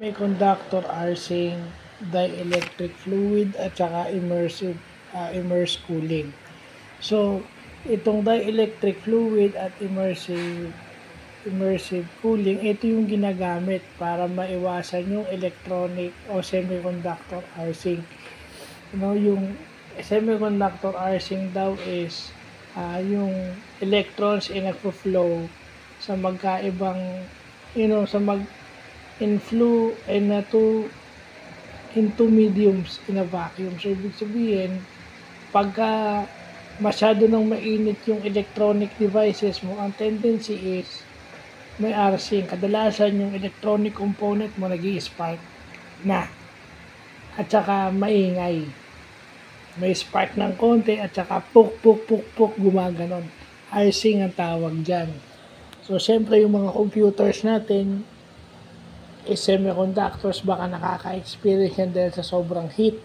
Semiconductor arcing, dielectric fluid at saka immerse cooling. So, itong dielectric fluid at immersive cooling, ito yung ginagamit para maiwasan yung electronic o semiconductor arcing. Yung semiconductor arcing daw is yung electrons ay nagpo-flow sa magkaibang sa inflow into mediums in a vacuum. So, ibig sabihin, pagka masyado nang mainit yung electronic devices mo, ang tendency is may arcing. Kadalasan yung electronic component mo nag-i-spark na. At saka maingay. May spark ng konti at saka puk gumaganon. Arcing ang tawag dyan. So, syempre yung mga computers natin, semiconductors, baka nakaka-experience yan dahil sa sobrang heat.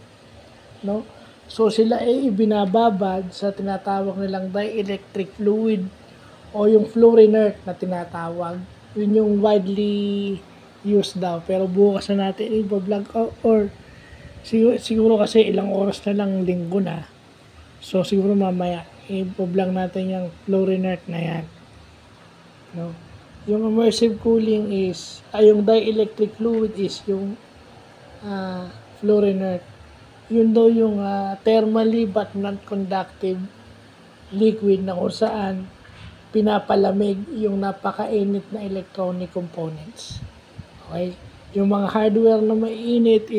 No? So, sila ay ibinababad sa tinatawag nilang dielectric fluid o yung fluorinert na tinatawag. Yun yung widely used daw. Pero bukas na natin i-vlog or siguro kasi ilang oras na lang, linggo na. So, siguro mamaya i-vlog natin yung fluorinert na yan. No? Yung immersive cooling is, yung dielectric fluid is yung fluorinert. Yun daw yung thermally but not conductive liquid na kung saan pinapalamig yung napakainit na electronic components. Okay? Yung mga hardware na mainit,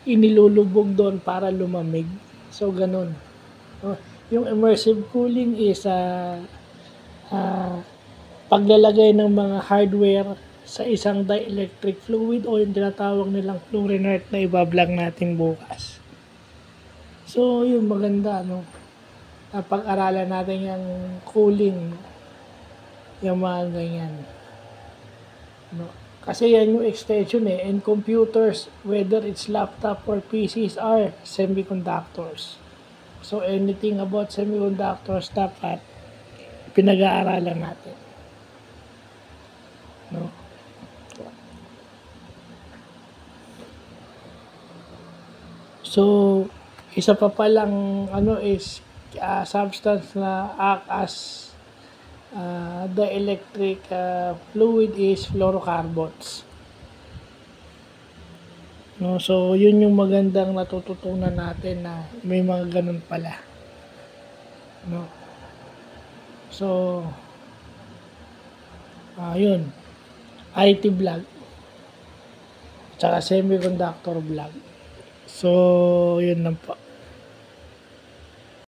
inilulubog doon para lumamig. So, ganun. Yung immersive cooling is paglalagay ng mga hardware sa isang dielectric fluid o yung tinatawag nilang fluorinert na ibablog natin bukas. So, yun maganda, no? Pag-aralan natin yung cooling, yung mga ganyan. No? Kasi yan yung extension and computers, whether it's laptop or PCs, are semiconductors. So, anything about semiconductors dapat pinag-aaralan natin. No? So, isa pa palang is substance na act as the electric fluid is fluorocarbons. No, so yun yung magandang natututunan natin na may mga ganun pala. No. So yun. IT vlog. Tsaka semiconductor vlog. So yun lang po.